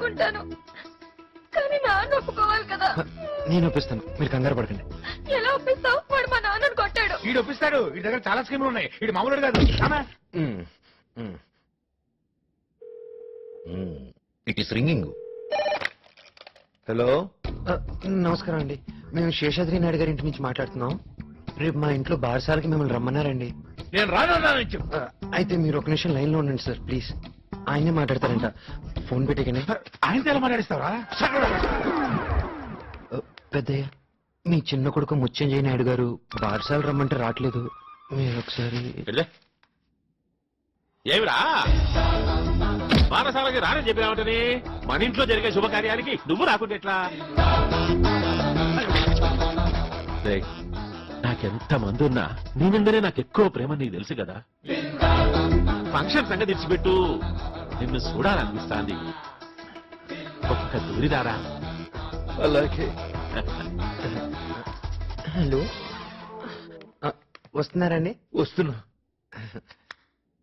ఒప్పుకుంటాను, కానీ నాన్న ఒప్పుకోవాలి కదా. నేను ఒప్పిస్తాను, మీరు కంగారు పడకండి. ఎలా ఒప్పిస్తావు? వాడు మా నాన్నను కొట్టాడు. వీడు ఒప్పిస్తాడు, వీడి దగ్గర చాలా స్కీములు ఉన్నాయి. వీడు మామూలు కాదు. It is ringing. హలో, నమస్కారం అండి. మేము శేషాద్రి నాయుడు గారి ఇంటి నుంచి మాట్లాడుతున్నాం. రేపు మా ఇంట్లో బారసాలకి మిమ్మల్ని రమ్మన్నారండి. నేను రాను చెప్పు. అయితే మీరు ఒక నిమిషం లైన్ లో ఉండండి సార్, ప్లీజ్. ఆయనే మాట్లాడతారంట. ఫోన్ పెట్టేకండి. ఆయనతో ఎలా మాట్లాడిస్తావా? పెద్దయ్య, మీ చిన్న కొడుకు ముత్యంజయ నాయుడు గారు బారసాలు రమ్మంటే రావట్లేదు. మీరు ఒకసారి. ఏమిరా బారసాలకి రానని చెప్పినావంటని మన ఇంట్లో జరిగే శుభకార్యానికి నువ్వు రాకుంటే ఎట్లా? నాకెంత మంది ఉన్నా నేనందరే నాకు ఎక్కువ ప్రేమ నీకు తెలుసు కదా. ఫంక్షన్ సంగతి తెచ్చిపెట్టు, నిన్ను చూడాలనిపిస్తాంది. ఒక్క దూరిదారా? అలాగే. హలో, వస్తున్నారండి?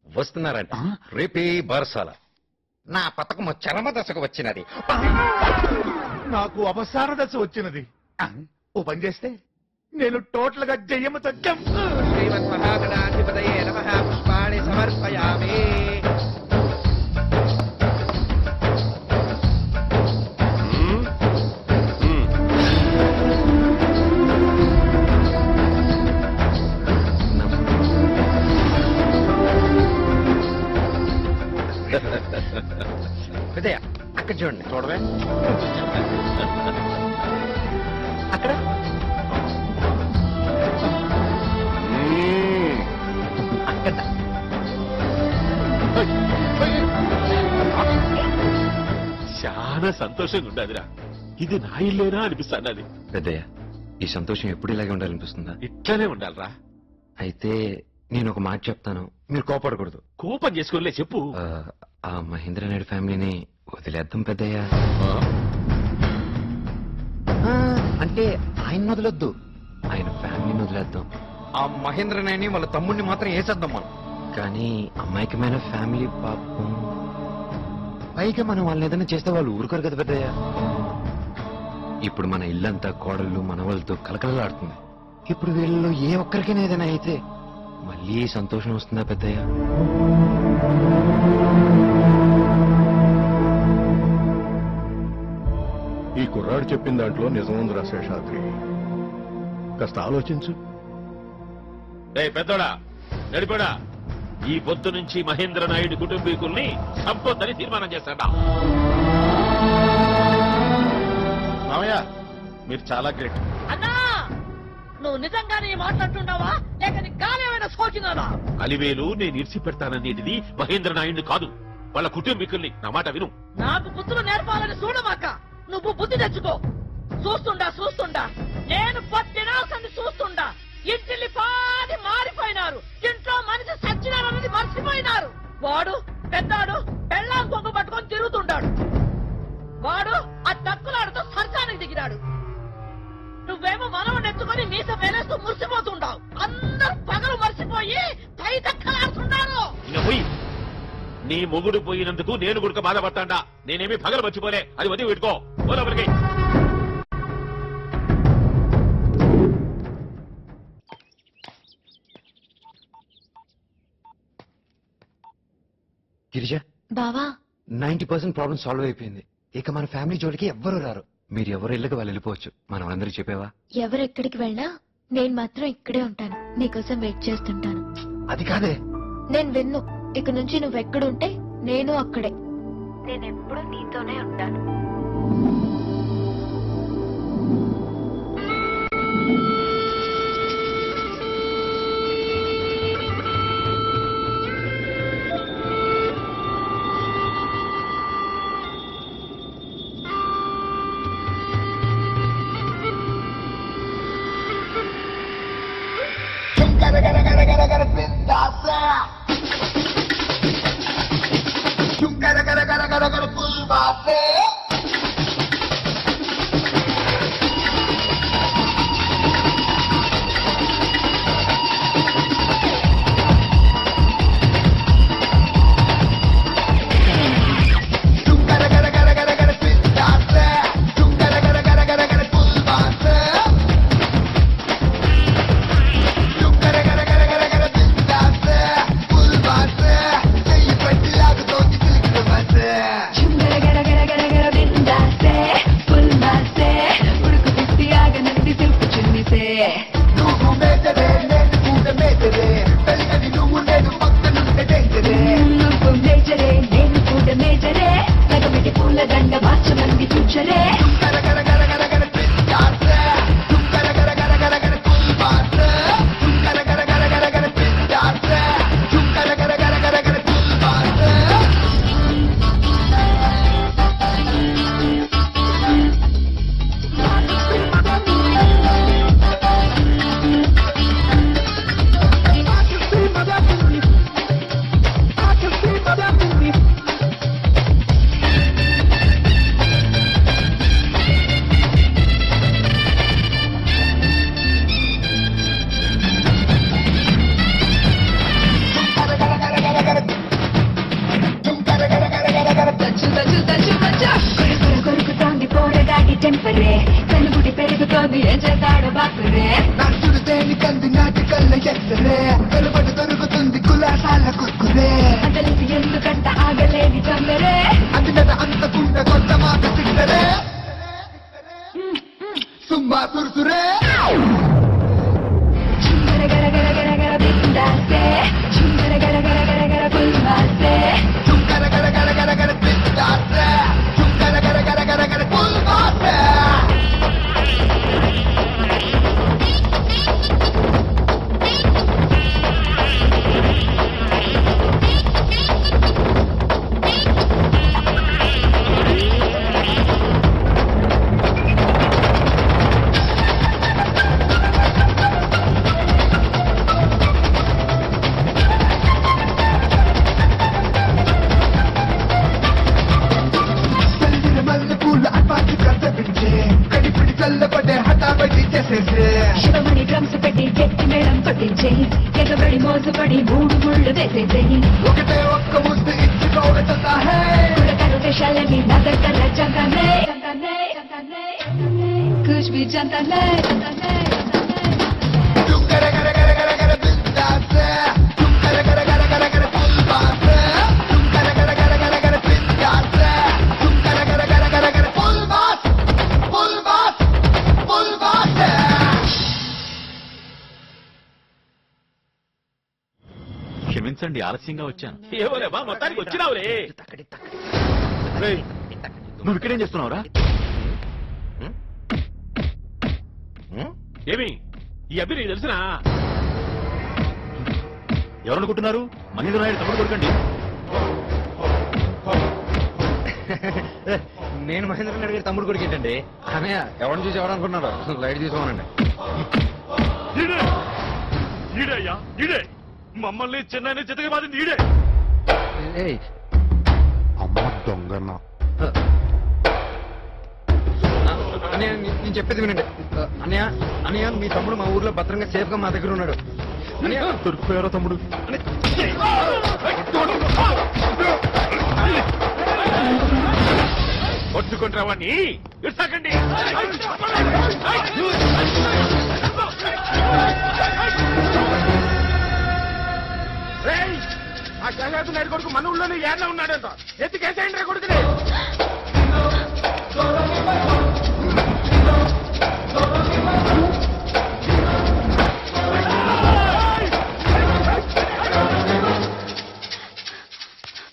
వస్తున్నారంట. రేపే బారసాల. నా పథకము చరమ దశకు వచ్చినది. నాకు అవసాన దశ వచ్చినది. ఓ పని చేస్తే నేను టోటల్ గా జయముతో శ్రీమన్మహాగణాధిపతయే నమః. పుష్పాణి సమర్పయామి. పెద్దయ్య, అక్కడ చూడండి. చూడవే అక్కడ. అక్కడ చాలా సంతోషంగా ఉండదురా. ఇది నా ఇల్లేనా అనిపిస్తానది. పెద్దయ్య, ఈ సంతోషం ఎప్పుడు ఇలాగే ఉండాలనిపిస్తుందా? ఇట్లానే ఉండాలరా. అయితే నేను ఒక మాట చెప్తాను, మీరు కోపడకూడదు. కోపం చేసుకోలే చెప్పు. ఆ మహేంద్ర నాయుడు ఫ్యామిలీని వదిలేద్దాం పెద్దయ్య. అంటే ఆయన వదిలొద్దు, ఆయన ఫ్యామిలీని వదిలేద్దాం. ఆ మహేంద్ర నాయుని వాళ్ళ తమ్ముడిని మాత్రం వేసేద్దాం మనం. కానీ అమాయకమైన ఫ్యామిలీ పాపం. పైగా మనం వాళ్ళని ఏదైనా చేస్తే వాళ్ళు ఊరుకోరు కదా పెద్దయ్య. ఇప్పుడు మన ఇల్లంతా కోడళ్ళు మనవాళ్ళతో కలకలలాడుతుంది. ఇప్పుడు వీళ్ళలో ఏ ఒక్కరికైనా ఏదైనా అయితే మళ్ళీ సంతోషం వస్తుందా పెద్దయ్య? ఈ కుర్రాడు చెప్పిన దాంట్లో నిజముందిరా శేషాద్రి. కాస్త ఆలోచించు. పెద్దోడా, నడిపోడా, ఈ పొద్దు నుంచి మహేంద్ర నాయుడు కుటుంబీకుల్ని సంపొద్దని తీర్మానం చేస్తాడా? మామయ్య, మీరు చాలా గ్రేట్. అన్నా, నువ్వు నిజంగానే మాట్లాడుతున్నావా లేక నీ గాలేమైనా సోకినారా? అలివేలు నేను ఇరిచి పెడతాననేది మహేంద్ర నాయుడు కాదు, వాళ్ళ కుటుంబీకుల్ని. నా మాట విను. నాకు బుద్ధులు నేర్పాలని చూడమాక. నువ్వు బుద్ధి తెచ్చుకో. చూస్తుండా నేను పట్టినాల్సింది చూస్తుండా. ఇంటిల్లి పాది మారిపోయినారు. ఇంట్లో మనిషి సచ్చినారన్నది మర్చిపోయినారు. వాడు పెద్దాడు పెళ్ళాం కొంగ పట్టుకొని తిరుగుతుంటాడు. వాడు ఆ తక్కులాడుతో సరసానికి దిగినాడు. నువ్వేమో మనవని ఎత్తుకొని మీస వేలేస్తూ మురిసిపోతుండావు. అందరూ పగలు మర్చిపోయి పై దక్కలాడుతున్నారు. నీ మొగుడు పోయినందుకు నేను గుడక బాధపడతాడా? నేనేమి పగలు మర్చిపోలే. అది వదిలి పెట్టుకో. లోపలికి. గిరిజ, బావా, 90% ప్రాబ్లం సాల్వ్ అయిపోయింది. ఇక మన ఫ్యామిలీ జోలికి ఎవ్వరూ రారు. మీరు ఎవరు ఇళ్ళకి వాళ్ళు వెళ్ళిపోవచ్చు. మనం అందరూ చెప్పేవా? ఎవరెక్కడికి వెళ్ళినా నేను మాత్రం ఇక్కడే ఉంటాను. నీకోసం వెయిట్ చేస్తుంటాను. అది కాదే. నేను విన్ను. ఇక నుంచి నువ్వెక్కడుంటే నేను అక్కడే. నేనెప్పుడు నీతోనే ఉంటాను. నన్ను ఏం చేస్తాడు బాసురే నడుచుడు తేని కంది నాటి కళ్ళ ఎత్తరే వెలుబడి దొరుకుతుంది కులాసాల కుక్కురే అతలిసి ఎందుకంట ఆగలేని కమ్మరే అందుకట అంతకుంట కొత్త మాట తిట్టరే సుమ్మా సురుసురే చింగర గర గర గర గర బిందాసే చింగర గర గర గర గర పుల్వాసే చుంకర గర గర గర గర పిస్తాసే చుంకర గర గర గర గర పుల్వాసే శివమణి డ్రమ్స్ పెట్టి గట్టి మేడం కొట్టించేయి ఎగబడి మోసపడి 3 ముళ్ళు వేసేసేయి ఒకటే ఒక్క ముద్దు ఇచ్చుకోవచ్చా కులకరు వేషాలని నా దగ్గర జంతనే కుచ్ బి జంతనే చుంకర గర గర గర గర పిస్తాసే చుంకర గర గర గర గర పుల్వాసే చుంకర గర గర గర గర పిస్తాసే చుంకర గర గర గర గర పుల్వాస్ పుల్వాస్ పుల్వాసే క్షమించండి ఆలస్యంగా వచ్చాను ఏవోలే బా మొత్తానికి వచ్చినావులే నువ్వు ఇక్కడేం చేస్తున్నావురా ఏమి ఈ అబ్బి నీకు తెలిసినా ఎవరనుకుంటున్నారు మహేంద్ర నాయుడు తమ్ముడు కొడుకండి నేను మహేంద్ర నాయుడు గారి తమ్ముడు కొడుకు ఏంటండి అన్నయ్య ఎవరిని చూసి ఎవరనుకున్నాడు లైట్ తీసుకోమనండి నీడయ్యా నీడే మమ్మల్ని చెన్నైని చితక బాధ నీడే అమ్మ దొంగన్న అన్నయ్య నేను చెప్పేది వినండి అన్నయ్య అన్నయ్య మీ తమ్ముడు మా ఊర్లో భద్రంగా సేఫ్ గా మా దగ్గర ఉన్నాడు అన్నయ్య దొరికిపోయారా తమ్ముడు కొట్టుకుంటావని ఇస్తాకండి ఆ జగన్ నాయుడు కొడుకు మన ఊళ్ళోనే ఏళ్ళ ఉన్నాడంట ఎత్తుకేసేయండి కొడుకుని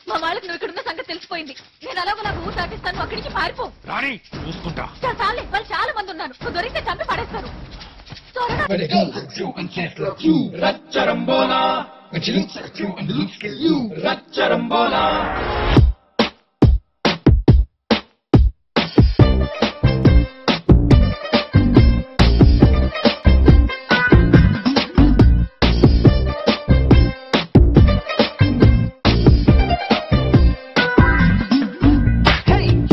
మా వాళ్ళకి నువ్వు ఇక్కడున్న సంగతి తెలిసిపోయింది నేను అలాగో నాకు ఊరు దాటిస్తాను అక్కడి నుంచి పారిపో రాణి చూసుకుంటా చాలే వాళ్ళు చాలా మంది ఉన్నారు నువ్వు దొరికితే చంపి పడేస్తారు రచ్చరంబోలా రచ్చరంబోలా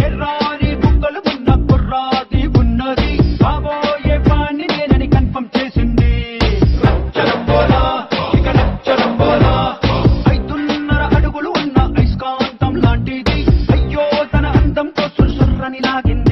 ఎర్రాని బుగ్గలు ఉన్న కుర్రాది ఉన్నది కాబోయే పాన్ని నేనని కన్ఫర్మ్ చేసింది రచ్చరంబోలా ఇక రచ్చరంబోలా 5.5 అడుగులు ఉన్న ఐస్కాంతం లాంటిది అయ్యో తన అందంతో సుర్సుర్రని లాగింది